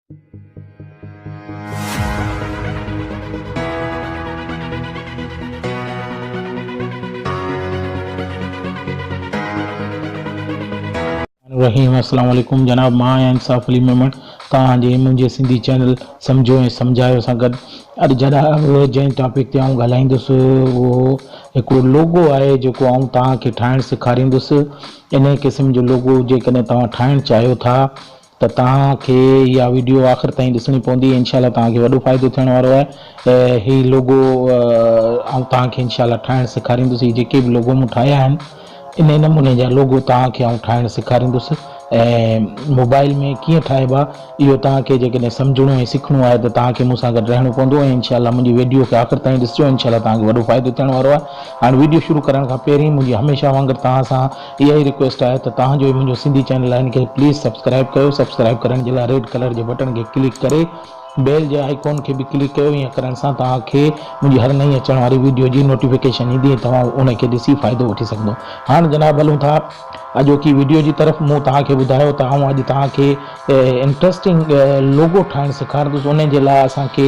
रहीम अस्सलाम वालेकुम जनाब, मां आहियां इंसाफ़ अली मेमण तव्हांजे मुंहिंजे सिंधी चैनल सम्झो ऐं सम्झायो सां गॾु। अॼु जनाब जंहिं टॉपिक ते आउं ॻाल्हाईंदुसि उहो हिकिड़ो लोगो आहे जेको आउं तव्हांखे ठाहिणु सेखारींदुसि। इन क़िस्म जो लोगो जेकॾहिं तव्हां ठाहिणु चाहियो था त तव्हांखे इहा वीडियो आख़िर ताईं ॾिसणी पवंदी। इंशाल्लाह तव्हांखे वॾो फ़ाइदो थियण वारो आहे। हीउ लोगो आउं तव्हांखे इंशाल्लाह ठाहिणु सेखारींदुसि। जेके बि लोगो मूं ठाहिया आहिनि इन नमूने जा लोगो तव्हांखे आउं ठाहिणु सेखारींदुसि। ऐं मोबाइल में कीअं ठाहिबा इहो तव्हांखे जेकॾहिं सम्झणो ऐं सिखणो आहे त तव्हांखे मूंसां गॾु रहणो पवंदो। ऐं इंशाल्लाह मुंहिंजी वीडियो खे आख़िर ताईं ॾिसिजो, इंशाल्लाह तव्हांखे वॾो फ़ाइदो थियण वारो आहे। हाणे वीडियो शुरू करण खां पहिरीं मुंहिंजी हमेशह वांगुरु तव्हां सां इहा ई रिक्वेस्ट आहे त तव्हांजो मुंहिंजो सिंधी चैनल आहे इनखे प्लीज़ सब्सक्राइब कयो। सब्सक्राइब करण जे लाइ रेड कलर जे बटन खे क्लिक करे बेल जे आइकॉन खे बि क्लिक कयो। ईअं करण सां तव्हांखे मुंहिंजी हर नई अचण वारी वीडियो जी नोटिफिकेशन ईंदी ऐं तव्हां उनखे ॾिसी फ़ाइदो वठी सघंदो। हाणे जनाब हलूं था अॼोकी वीडियो जी तरफ़। मूं तव्हांखे ॿुधायो त आउं अॼु तव्हांखे इंट्रस्टिंग लोगो ठाहिणु सेखारींदुसि। उन जे लाइ असांखे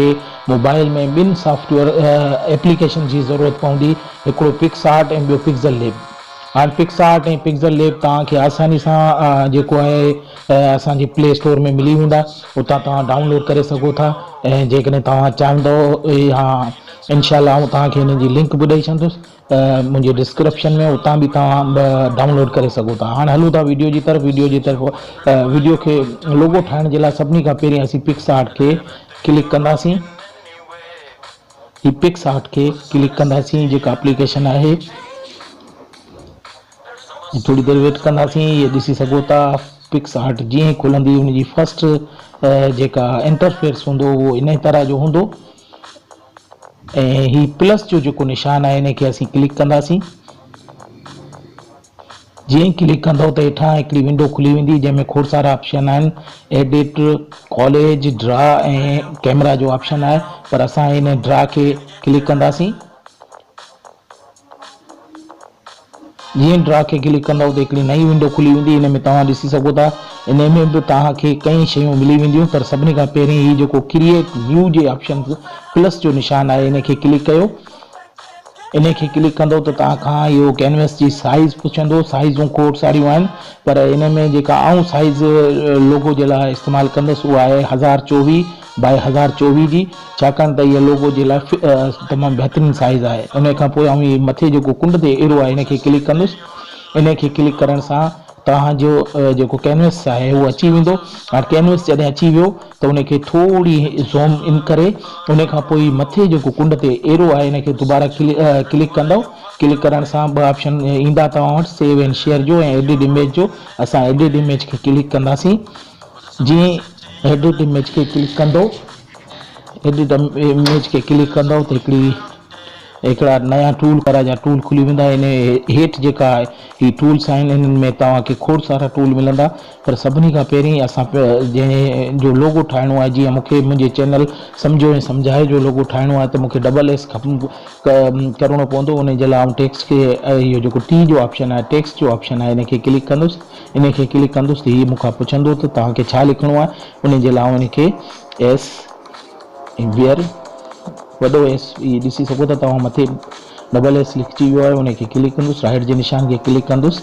मोबाइल में ॿिनि सॉफ्टवेयर एप्लीकेशन जी ज़रूरत पवंदी। हिकिड़ो पिक्सआर्ट ऐं ॿियो पिक्सल लैब। हाणे पिक्सआर्ट ऐं पिक्सल लैब तव्हांखे आसानी सां जेको आहे असांजे प्ले स्टोर में मिली वेंदा। उतां तव्हां डाउनलोड करे सघो था। ऐं जेकॾहिं तव्हां चाहींदव या इंशाल्लाह आउं तव्हांखे हिन जी लिंक बि ॾेई छॾंदुसि मुंहिंजे डिस्क्रिप्शन में, उतां बि तव्हां डाउनलोड करे सघो था। हाणे हलूं था वीडियो जी तरफ़। वीडियो खे लोगो ठाहिण जे लाइ सभिनी खां पहिरीं असीं पिक्सआर्ट खे क्लिक कंदासीं। ही पिक्सआर्ट खे क्लिक कंदासीं। जेका एप्लीकेशन आहे थोड़ी देर वेट कंदासीं। ये ॾिसी सघो था पिक्सआर्ट जीअं ई खुलंदी उनजी फर्स्ट जेका इंटरफेस हूंदो उहो इन तरह जो हूंदो। ऐं ही प्लस जो जेको निशान आहे इनखे असीं क्लिक कंदासीं। जीअं ई क्लिक कंदव त हेठां हिकिड़ी विंडो खुली वेंदी जंहिंमें खोड़ सारा ऑप्शन आहिनि। एडिट, कॉलेज, ड्रा ऐं कैमरा जो ऑप्शन आहे, पर असां हिन ड्रा खे क्लिक कंदासीं। जीअं ड्रा खे क्लिक कंदव त हिकिड़ी नई विंडो खुली वेंदी। इन में तव्हां ॾिसी सघो था इन में बि तव्हांखे कई शयूं मिली वेंदियूं, पर सभिनी खां पहिरीं ही जेको क्रिएट व्यू जे ऑप्शन प्लस जो निशान आहे इनखे क्लिक कयो। इनखे क्लिक कंदो त तव्हांखां इहो कैनवस जी साइज़ पुछंदो। साइज़ूं खोड़ सारियूं आहिनि, पर इन में जेका आउं साइज़ लोगो जे लाइ इस्तेमालु कंदुसि उहा आहे 1024 बाय 1024 जी, छाकाणि त इहा लोगो जे लाइ तमामु बहितरीनु साइज़ आहे। उन खां पोइ आउं मथे जेको कुंड ते एरो आहे इनखे क्लिक कंदुसि। इनखे क्लिक करण सां तव्हांजो जेको कैनवस आहे उहो अची वेंदो। हाणे कैनवस जॾहिं अची वियो त उनखे थोरी ज़ूम इन करे उन खां पोइ मथे जेको कुंड ते एरो आहे इनखे दुबारा क्लिक कंदव। क्लिक करण सां ॿ ऑप्शन ईंदा तव्हां वटि, सेव एंड शेयर जो ऐं एडिट इमेज जो। असां एडिट इमेज खे क्लिक कंदासीं। जीअं एडिट इमेज खे क्लिक कंदो, एडिट इमेज खे क्लिक कंदव त हिकिड़ा नया टूल वारा जा टूल खुली वेंदा। इन हेठि जेका ही टूल्स आहिनि इन्हनि में तव्हांखे खोड़ सारा टूल मिलंदा, पर सभिनी खां पहिरीं असां जंहिंजो लोगो ठाहिणो आहे, जीअं मूंखे मुंहिंजे चैनल सम्झो ऐं सम्झाए जो लोगो ठाहिणो आहे त मूंखे $S करिणो पवंदो। उन जे लाइ टेक्स्ट खे इहो जेको टी जो ऑप्शन आहे, टेक्स्ट जो ऑप्शन आहे, इनखे क्लिक कंदुसि। इनखे क्लिक कंदुसि त हीअ मूंखां पुछंदो त तव्हांखे छा लिखिणो आहे। उन जे लाइ इनखे एस वियर वॾो एस ॾिसी सघो था तव्हां मथे $S लिखिजी वियो आहे। उनखे क्लिक कंदुसि, राइट जे निशान खे क्लिक कंदुसि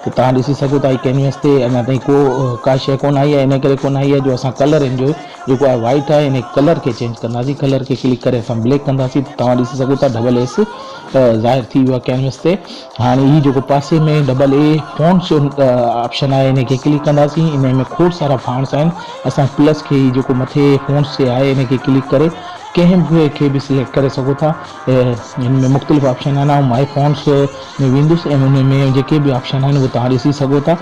त तव्हां ॾिसी सघो था कैनवस ते अञा ताईं का शइ कोन आई आहे। इन करे कोन आई आहे जो असां कलर जो जेको आहे वाइट आहे इन कलर खे चेंज कंदासीं। कलर खे क्लिक करे असां ब्लैक कंदासीं त तव्हां ॾिसी सघो था $S ज़ाहिर थी वियो आहे कैनवस ते। हाणे ही जेको पासे में AA फॉन्ट्स जो ऑप्शन आहे इनखे क्लिक कंदासीं। इन में खोड़ सारा फॉन्ट्स आहिनि। असां प्लस खे जेको मथे फॉन्ट्स ते आहे इनखे क्लिक करे कंहिं बि खे बि सिलेक्ट करे सघो था। हिन में मुख़्तलिफ़ ऑप्शन आहिनि। ऐं माई फॉन्ट्स में वेंदुसि ऐं उन में जेके बि ऑप्शन आहिनि उहे तव्हां ॾिसी सघो था।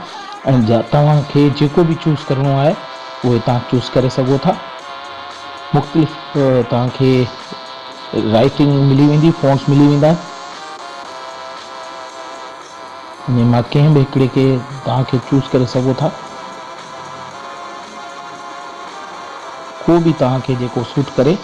ऐं तव्हांखे जेको बि चूज़ करिणो आहे उहे तव्हां चूज़ करे सघो था। मुख़्तलिफ़ तव्हांखे राइटिंग मिली वेंदी, फॉन्ट्स मिली वेंदा। मां कंहिं बि हिकिड़े खे तव्हांखे चूज़ करे सघो था। को बि तव्हांखे जेको सूट करे।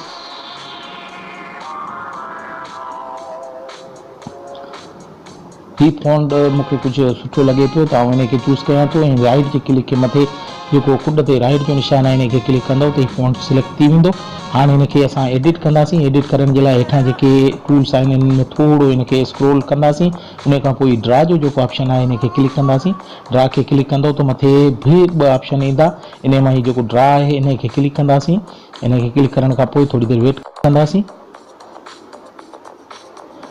ही फॉन्ट मूंखे कुझु सुठो लॻे पियो त आउं इनखे चूज़ कयां थो ऐं राइट जे क्लिक खे मथे जेको कुंड ते राइट जो निशान आहे इनखे क्लिक कंदो त फ़ॉन्ट सिलेक्ट थी वेंदो। हाणे इनखे असां एडिट कंदासीं। एडिट करण जे लाइ हेठां जेके टूल्स आहिनि इनमें थोरो इनखे स्क्रॉल कंदासीं। उन खां पोइ ड्रा जो जेको ऑप्शन आहे इनखे क्लिक कंदासीं। ड्रा खे क्लिक कंदो त मथे बि ॿ ऑप्शन ईंदा। इन मां ही जेको ड्रा आहे इनखे क्लिक कंदासीं। इनखे क्लिक करण खां पोइ थोरी देरि वेट कंदासीं।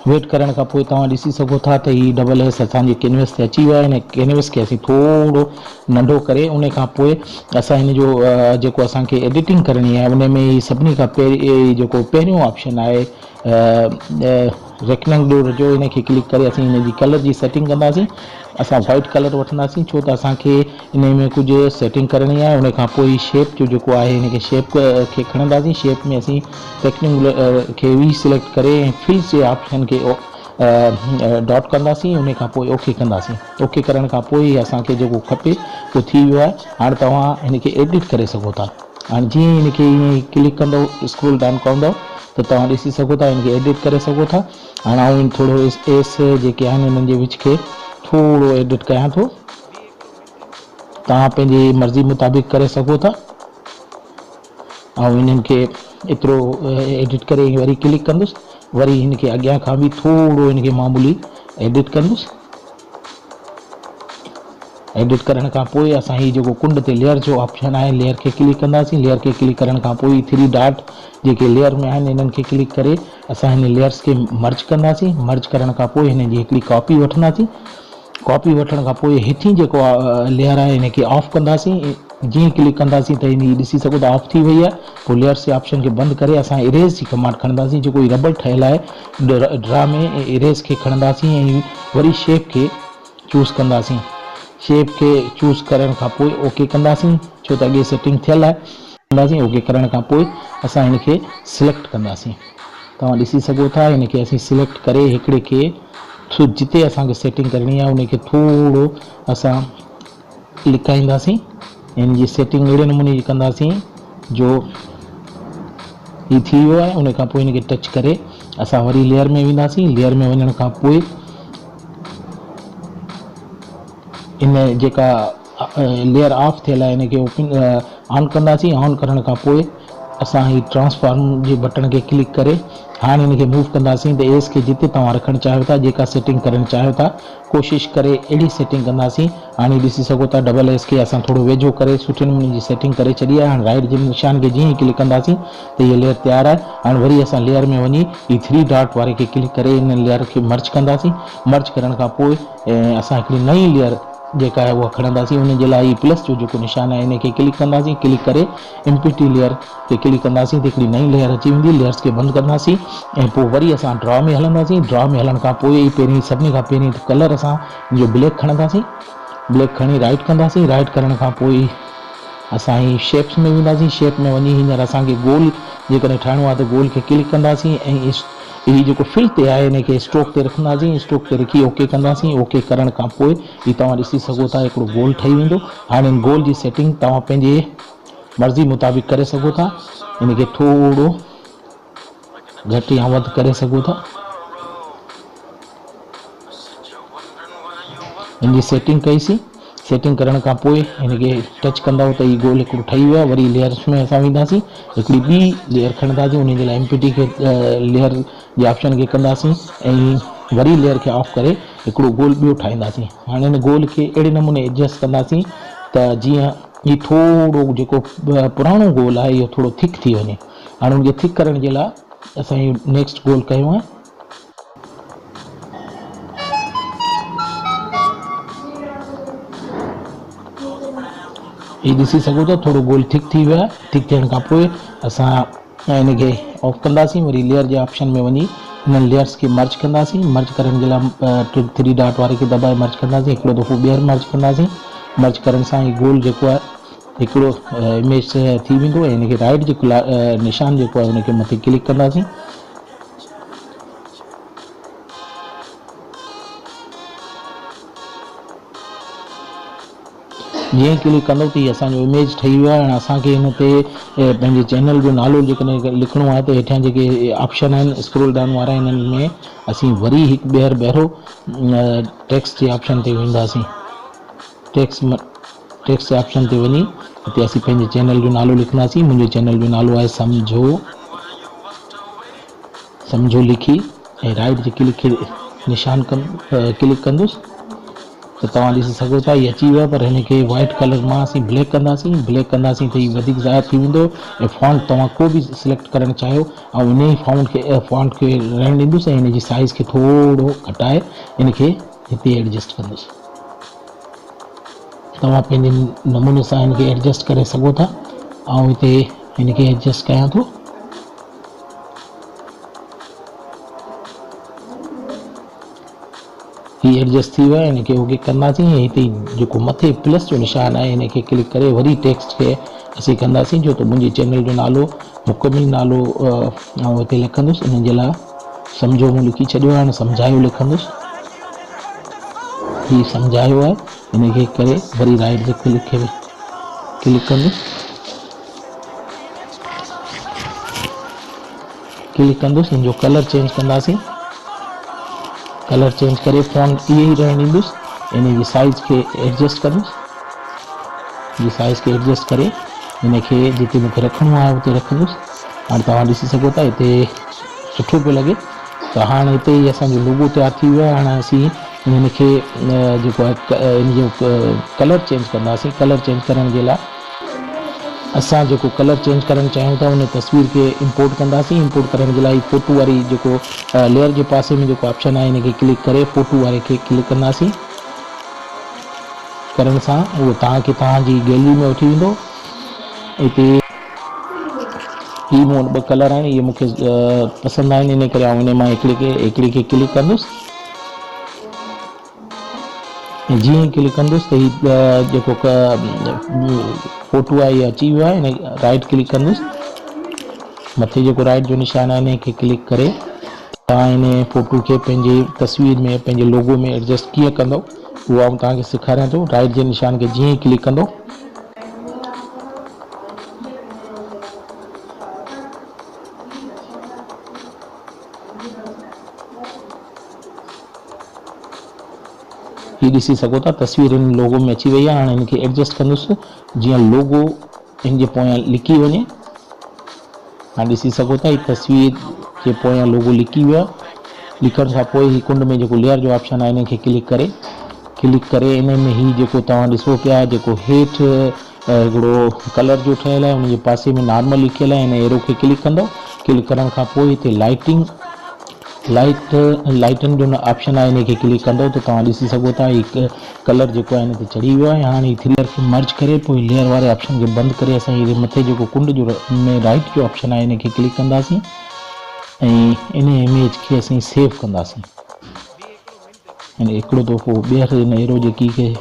वेट करण खां पोइ तव्हां ॾिसी सघो था त ही डबल एस असांजे कैनवस ते अची वियो आहे। इन कैनवस खे असीं थोरो नंढो करे उन खां पोइ असां हिन जो जेको असांखे एडिटिंग करणी आहे उन में ही सभिनी खां पहिरीं जेको पहिरियों ऑप्शन आहे रेक्टेंगुलर जो इनखे क्लिक करे असीं हिन जी कलर जी सेटिंग कंदासीं। असां वाइट कलर वठंदासीं छो त असांखे इन में कुझु सेटिंग करणी आहे। उन खां पोइ शेप जो जेको आहे हिनखे शेप खे खणंदासीं। शेप में असीं रेक्टेंगुलर खे भी सिलेक्ट करे ऐं फिल जे ऑप्शन खे डॉट कंदासीं। उन खां पोइ ओके कंदासीं। ओके करण खां पोइ असांखे जेको खपे उहो थी वियो आहे। हाणे तव्हां हिनखे एडिट करे सघो था। हाणे जीअं हिनखे ईअं क्लिक कंदो स्क्रॉल डाउन कंदो त तव्हां ॾिसी सघो था हिनखे एडिट करे सघो था। हाणे आउं थोरो एस जेके आहिनि हिननि जे विच खे थोरो एडिट कयां थो। तव्हां पंहिंजी मर्ज़ी मुताबिक़ करे सघो था। ऐं हिननि खे एतिरो एडिट करे वरी क्लिक कंदुसि। वरी हिनखे अॻियां खां बि थोरो हिनखे मामूली एडिट कंदुसि। एडिट करण खां पोइ असां ही जेको कुंड ते लेयर जो ऑप्शन आहे लेयर खे क्लिक कंदासीं। लेयर खे क्लिक करण खां पोइ 3 डॉट जेके लेयर में आहिनि इन्हनि खे क्लिक करे असां हिन लेयर्स खे मर्ज कंदासीं। मर्ज करण खां पोइ हिन जी हिकिड़ी कॉपी वठंदासीं। कॉपी वठण खां पोइ हेठीं जेको लेयर आहे इनखे ऑफ कंदासीं। जीअं क्लिक कंदासीं त हिन ॾिसी सघो था ऑफ थी वई आहे। पोइ लेयर्स जे ऑप्शन खे बंदि करे असां इरेज़ जी कमांड खणंदासीं। जेको ही रबड़ ठहियलु आहे ड्रा में इरेज़ खे खणंदासीं ऐं वरी शेप खे चूज़ कंदासीं। शेप खे चूज़ करण खां पोइ ओके कंदासीं छो त अॻे सेटिंग थियल आहे। कंदासीं ओके करण खां पोइ असां हिनखे सिलेक्ट कंदासीं। तव्हां ॾिसी सघो था हिनखे असीं सिलेक्ट करे हिकिड़े खे जिते असांखे सेटिंग करणी आहे उनखे थोरो असां लिकाईंदासीं। हिन जी सेटिंग अहिड़े नमूने जी कंदासीं जो ही थी वियो आहे। उन खां पोइ हिनखे टच करे असां वरी लेयर में वेंदासीं। लेयर में वञण खां पोइ इन जेका लेयर ऑफ थियल आहे इनखे ओपन ऑन कंदासीं। ऑन करण खां पोइ असां ही ट्रांसफॉर्म जे बटन खे क्लिक करे हाणे इनखे मूव कंदासीं त एस खे जिते तव्हां रखणु चाहियो था जेका सेटिंग करणु चाहियो था कोशिशि करे अहिड़ी सेटिंग कंदासीं। हाणे ॾिसी सघो था डबल एस खे असां थोरो वेझो करे सुठे नमूने जी सेटिंग करे छॾी आहे। हाणे राइट जे निशान खे जीअं ई क्लिक कंदासीं त हीअ लेयर तयारु आहे। हाणे वरी असां लेयर में वञी ही 3 डॉट वारे खे क्लिक करे इन लेयर खे मर्ज कंदासीं। मर्ज करण खां पोइ असां हिकिड़ी नई लेयर जेका आहे उहा खणंदासीं। उन जे लाइ प्लस जो जेको निशान आहे इनखे क्लिक कंदासीं। क्लिक करे एम्प्टी लेयर ते क्लिक कंदासीं त हिकिड़ी नई लेयर अची वेंदी। लेयर्स खे बंदि कंदासीं ऐं पोइ वरी असां ड्रॉ में हलंदासीं। ड्रॉ में हलण खां पोइ पहिरीं सभिनी खां पहिरीं कलर असां जो ब्लैक खणंदासीं। ब्लैक खणी राइट कंदासीं। राइट करण खां पोइ असां ही शेप्स में वेंदासीं। शेप में वञी हींअर असांखे गोल जेकॾहिं ठाहिणो आहे त गोल खे क्लिक कंदासीं ऐं ही जेको फिल ते आहे इनखे स्ट्रोक ते रखंदासीं। स्ट्रोक ते रखी ओके कंदासीं। ओके करण खां पोइ ही तव्हां ॾिसी सघो था हिकिड़ो गोल ठही वेंदो। हाणे इन गोल जी सेटिंग तव्हां पंहिंजे मर्ज़ी मुताबिक़ करे सघो था। इनखे थोरो घटि या वधि करे सघो था। इन जी सेटिंग कईसीं। सेटिंग करण खां पोइ हिनखे टच कंदव त ही गोल हिकिड़ो ठही वियो आहे। वरी लेयर्स में असां वेंदासीं। हिकिड़ी ॿी लेयर खणंदासीं। उन जे लाइ एम्प्टी खे लेयर जे ऑप्शन खे कंदासीं ऐं वरी लेयर खे ऑफ करे हिकिड़ो गोल ॿियो ठाहींदासीं। हाणे हिन गोल खे अहिड़े नमूने एडजस्ट कंदासीं त जीअं ही थोरो जेको पुराणो गोल आहे इहो थोरो थिक थी वञे। हाणे उनखे थिक करण जे लाइ असां इहो नेक्स्ट गोल कयो आहे। ये ॾिसी सघो था थोरो गोल थिक थी वियो आहे। थिक थियण खां पोइ असां हिनखे ऑफ कंदासीं। वरी लेयर जे ऑप्शन में वञी हिननि लेयर्स खे मर्ज कंदासीं। मर्ज करण जे लाइ 3 डॉट वारे खे दॿाए मर्ज कंदासीं। हिकिड़ो दफ़ो ॿीहर मर्ज कंदासीं। मर्ज करण सां ही गोल जेको आहे हिकिड़ो इमेज थी वेंदो ऐं हिनखे राइट जेको निशान जेको आहे हुनखे मथे क्लिक कंदासीं। जीअं क्लिक कंदो त असांजो इमेज ठही वियो आहे। हाणे असांखे हिन ते पंहिंजे चैनल जो नालो जेकॾहिं लिखिणो आहे त हेठां जेके ऑप्शन आहिनि स्क्रॉल डाउन वारा हिननि में असीं वरी हिकु ॿीहर टेक्स्ट जे ऑप्शन ते वेंदासीं। टेक्स्ट टेक्स्ट ऑप्शन ते वञी हिते असीं पंहिंजे चैनल जो नालो लिखंदासीं। मुंहिंजे चैनल जो नालो आहे सम्झो लिखी ऐं राइट जे क्लिक खे निशान क्लिक कंदुसि त तव्हां ॾिसी सघो था हीअ अची वियो आहे। पर हिनखे वाइट कलर मां असीं ब्लैक कंदासीं त हीअ वधीक ज़ाहिर थी वेंदो। ऐं फॉन्ट तव्हां को बि सिलेक्ट करणु चाहियो ऐं इन ई फॉन्ट खे रहण ॾींदुसि ऐं हिनजी साइज़ खे थोरो घटाए हिनखे हिते एडजस्ट कंदुसि। तव्हां पंहिंजे नमूने सां हिनखे एडजस्ट करे सघो था। ऐं हिते हिनखे एडजस्ट कयां थो। ही एडजस्ट थी वियो आहे। हिनखे ओके कंदासीं ऐं हिते जेको मथे प्लस जो निशान आहे हिनखे क्लिक करे वरी टेक्स्ट खे असीं कंदासीं जो त मुंहिंजे चैनल जो नालो मुकमिल नालो ऐं हिते लिखंदुसि। इन जे लाइ सम्झो मूं लिखी छॾियो आहे। हाणे सम्झायो लिखंदुसि। ही सम्झायो आहे। हिनखे करे वरी राइट जे क्लिक खे क्लिक कंदुसि। हिन जो कलर चेंज कंदासीं। कलर चेंज करे फॉन्ट इहे ई रहण ॾींदुसि। इन जी साइज़ खे एडजस्ट कंदुसि। साइज़ खे एडजस्ट करे हिनखे जिते मूंखे रखिणो आहे उते रखंदुसि। हाणे तव्हां ॾिसी सघो था हिते सुठो पियो लॻे। त हाणे हिते ई असांजो लोगो तयारु थी वियो आहे। हाणे असीं हिनखे जेको आहे इन जो कलर चेंज कंदासीं। कलर चेंज करण जे लाइ असां जेको कलर चेंज करणु चाहियूं था उन तस्वीर खे इंपोर्ट कंदासीं। इंपोर्ट करण जे लाइ फोटो वारी जेको लेयर जे पासे में जेको ऑप्शन आहे हिनखे क्लिक करे फोटो वारे खे क्लिक कंदासीं। करण सां उहो तव्हांखे तव्हांजी गैलरी में वठी वेंदो। हिते ही मूं वटि 2 कलर आहिनि। इहे मूंखे पसंदि आहिनि। इन करे ऐं इन मां हिकिड़ी खे क्लिक कंदुसि। जीअं ई क्लिक कंदुसि त हीउ जेको फोटो आहे इहो अची वियो आहे। हिन राइट क्लिक कंदुसि। मथे जेको राइट जो निशान आहे हिन खे क्लिक करे तव्हां हिन फोटो खे पंहिंजे तस्वीर में पंहिंजे लोगो में एडजस्ट कीअं कंदो उहो आउं तव्हांखे सेखारियां थो। राइट जे निशान खे जीअं ई क्लिक कंदो ही ॾिसी सघो था तस्वीर हिन लोगो में अची वई आहे। हाणे हिनखे एडजस्ट कंदुसि जीअं लोगो हिन जे पोयां लिकी वञे। हाणे ॾिसी सघो था ही तस्वीर जे पोयां लोगो लिकी वियो आहे। लिखण खां पोइ ही कुंड में जेको लेयर जो ऑप्शन आहे हिनखे क्लिक करे इन में ही जेको तव्हां ॾिसो पिया जेको हेठि हिकिड़ो कलर जो ठहियलु आहे उन जे पासे में नॉर्मल लिखियलु आहे। हिन एरो खे क्लिक कंदो। क्लिक करण खां पोइ हिते लाइटनि जो ऑप्शन आहे हिनखे क्लिक कंदो त तव्हां ॾिसी सघो था हिकु कलर जेको आहे हिन ते चढ़ी वियो आहे। हाणे ही 3 लेयर खे मर्ज करे पोइ लेयर वारे ऑप्शन खे बंदि करे असां हीअ मथे जेको कुंड जो में राइट जो ऑप्शन आहे हिनखे क्लिक कंदासीं ऐं इन इमेज खे असीं सेव कंदासीं। हिन हिकिड़ो दफ़ो ॿीहर हिन एरो जे की खे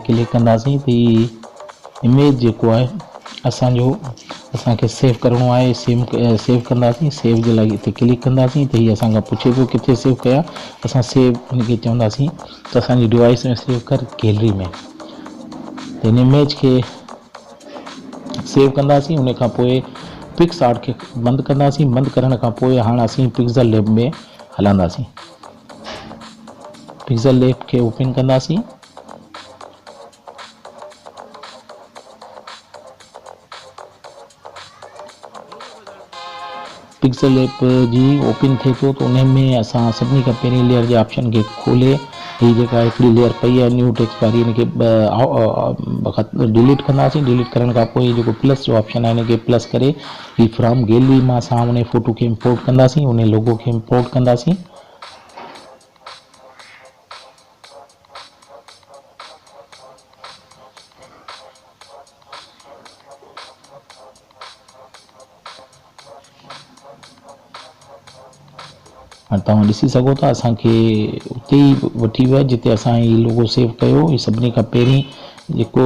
क्लिक कंदासीं त ही इमेज जेको आहे असांखे सेव करिणो आहे। सेव कंदासीं। सेव जे लाइ हिते क्लिक कंदासीं त हीअ असांखां पुछे पियो किथे सेव कयां। असां सेव हिनखे चवंदासीं त असांजी डिवाइस में सेव कर गैलरी में। त हिन इमेज खे सेव कंदासीं। उन खां पोइ पिक्स आर्ट खे बंदि कंदासीं। बंदि करण खां पोइ हाणे असीं पिक्सल लैब में हलंदासीं। पिक्सल लैब खे ओपन कंदासीं। पिक्सल लैब जी ओपन थिए थो त उन में असां सभिनी खां पहिरीं लेयर जे ऑप्शन खे खोले ही जेका हिकिड़ी लेयर पई आहे न्यू टेक्स्ट वारी हिनखे डिलीट कंदासीं। डिलीट करण खां पोइ जेको प्लस जो ऑप्शन आहे हिनखे प्लस करे ही फ्रॉम गैलरी मां असां उन फोटो खे इंपोर्ट कंदासीं। उन लोगो खे इंपोर्ट कंदासीं। हाणे तव्हां ॾिसी सघो था असांखे उते ई वठी वियो आहे जिते असां हीउ लोगो सेव कयो। हीउ सभिनी खां पहिरीं जेको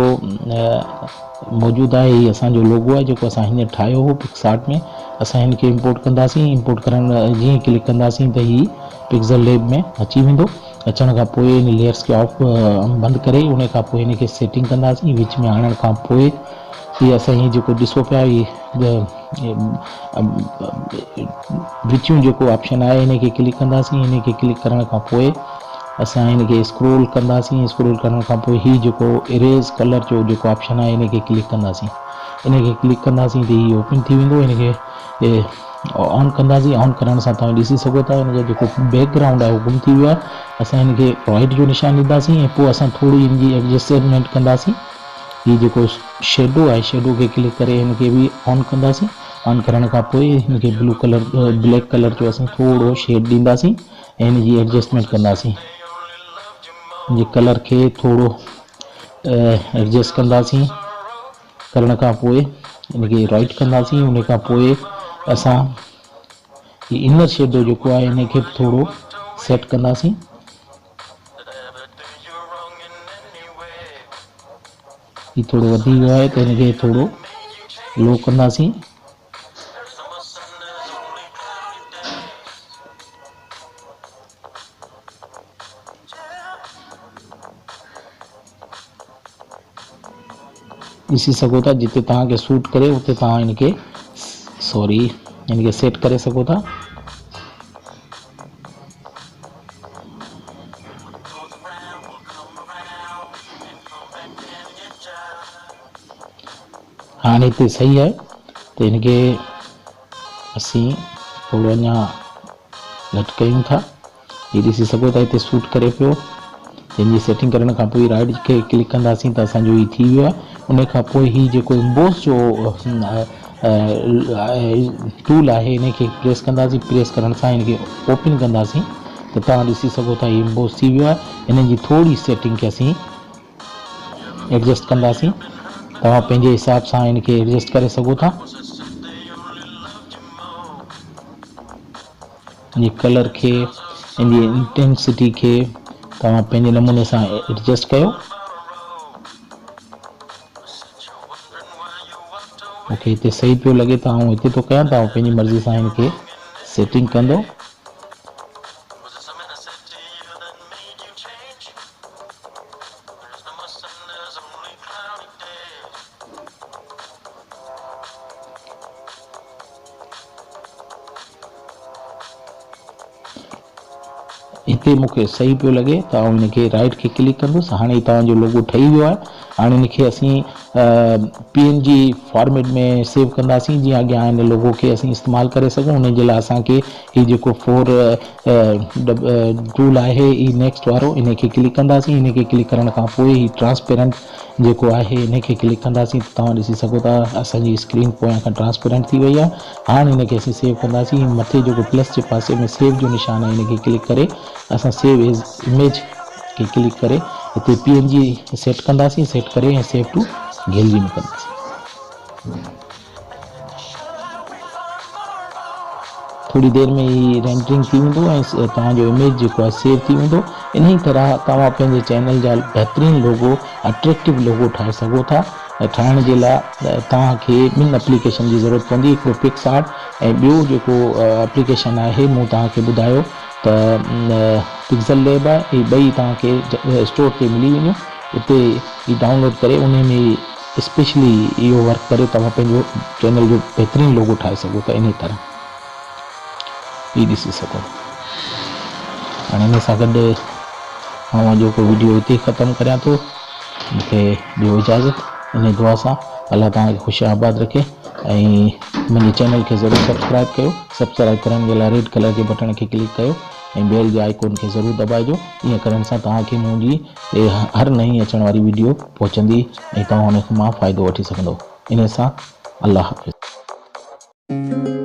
मौजूदु आहे हीउ असांजो लोगो आहे जेको असां हींअर ठाहियो हो पिक्सआर्ट में। असां हिनखे इंपोर्ट कंदासीं। इंपोर्ट करण जीअं क्लिक कंदासीं त हीउ पिक्सल लैब में अची वेंदो। अचण खां पोइ हिन लेयर्स खे बंदि करे उन खां पोइ हिनखे सेटिंग कंदासीं। विच में आणण खां पोइ हीअ असां हीअ जेको ॾिसो पिया विचूं जेको ऑप्शन आहे हिनखे क्लिक कंदासीं। हिनखे क्लिक करण खां पोइ असां इनके स्क्रोल कंदासीं। स्क्रोल करण खां पोइ ही जेको इरेज कलर जो जेको ऑप्शन आहे इनके क्लिक कंदासीं। इनके क्लिक कंदासीं त ही ओपन थी वेंदो। इनके ऑन कंदासीं। ऑन करण सां तव्हां ॾिसी सघो था इनजो जेको बैकग्राउंड आहे उहो गुम थी वियो आहे। असां इनके राइट जो निशान ॾींदासीं ऐं पोइ असां थोड़ी इनजी एडजस्टमेंट कंदासीं। ही जेको शेडो आहे शेडो खे क्लिक करे इनके भी ऑन कंदासीं। ऑन करण खां पोइ इनके ब्लू कलर ब्लैक कलर जो असां थोड़ो शेड ॾींदासीं ऐं इनजी एडजस्टमेंट कंदासीं। इनजे कलर खे थोड़ो एडजस्ट कंदासीं। करण खां पोइ इनके राइट कंदासीं। उन खां पोइ असां इनर शेडो जेको आहे इनके थोड़ो सेट कंदासीं। ही थोड़ो वधी वियो आहे त इनके थोड़ो लो कंदासीं। ॾिसी सघो था जिते तव्हांखे सूट करे उते तव्हां इनके इनके सेट करे सघो था। हाणे हिते सही आहे त इनके असीं थोड़ो अञा घटि कयूं था। ये ॾिसी सघो था हिते सूट करे पियो। इनजी सेटिंग करण खां पोइ राइट खे क्लिक कंदासीं त असांजो ही थी वियो आहे। उन खां पोइ ही जेको एम्बोस जो टूल आहे इनके प्रेस कंदासीं। प्रेस करण सां इनके ओपन कंदासीं त तव्हां ॾिसी सघो था ही एम्बोस थी वियो आहे। इन्हनि जी थोड़ी सेटिंग खे असीं एडजस्ट कंदासीं। तव्हां पंहिंजे हिसाब सां इनके एडजस्ट करे सघो था। इनजे कलर खे इनजी इंटेंसिटी खे तव्हां पंहिंजे नमूने सां एडजस्ट कयो। मूंखे हिते सही पियो लॻे त आउं हिते थो कयां। तव्हां पंहिंजी मर्ज़ी सां इनके सेटिंग कंदो। हिते मूंखे सही पियो लॻे त आउं इनके राइट खे क्लिक कंदुसि। हाणे तव्हांजो लोगो ठही वियो आहे। हाणे इनके असीं PNG फॉर्मेट में सेव कंदासीं जीअं अॻियां हिन लोगो खे असीं इस्तेमालु करे सघूं। उन जे लाइ असांखे ही जेको 4 टूल आहे ही नेक्स्ट वारो इनके क्लिक कंदासीं। इनके क्लिक करण खां पोइ ही ट्रांसपेरेंट जेको आहे इनके क्लिक कंदासीं। तव्हां ॾिसी सघो था असांजी स्क्रीन पोयां खां ट्रांसपेरेंट थी वई आहे। हाणे इनके असीं सेव कंदासीं। मथे जेको प्लस जे पासे में सेव जो निशान आहे इनके क्लिक करे असां सेव एज इमेज के क्लिक करे हिते PNG सेट कंदासीं। सेट करे ऐं सेव टू गैलरी में कंदासीं। थोड़ी देर में ही रेंडरिंग थी वेंदो ऐं तव्हांजो इमेज जेको आहे सेव थी वेंदो। इन ही तरह तव्हां पंहिंजे चैनल जा बहितरीन लोगो अट्रैक्टिव लोगो ठाहे सघो था। ठाहिण जे लाइ तव्हांखे ॿिनि एप्लीकेशन जी ज़रूरत पवंदी। हिकिड़ो पिक्सआर्ट ऐं ॿियो जेको एप्लीकेशन आहे मूं तव्हांखे ॿुधायो त पिक्सल लैब आहे। ही ॿई तव्हांखे स्टोर ते मिली वेंदियूं। उते ही डाउनलोड करे उन में स्पेशली इहो वर्क करे तव्हां पंहिंजो चैनल जो बहितरीन लोगो ठाहे सघो था। इन तरह ही ॾिसी सघो। हाणे हिन सां गॾु मां जेको वीडियो हिते ख़तमु करियां थो। मूंखे ॾियो इजाज़त। इन दुआ सां अल्लाह तव्हांखे ख़ुशि आबाद रखे ऐं मुंहिंजे चैनल खे ज़रूरु सब्सक्राइब कयो। सब्सक्राइब करण जे लाइ रेड कलर जे बटन खे क्लिक कयो ऐं बेल जे आइकॉन खे ज़रूरु दॿाइजो। ईअं करण सां तव्हांखे मुंहिंजी हर नई अचण वारी वीडियो पहुचंदी ऐं तव्हां हुन खां मां फ़ाइदो वठी सघंदो। इन सां अल्लाह हाफ़िज़।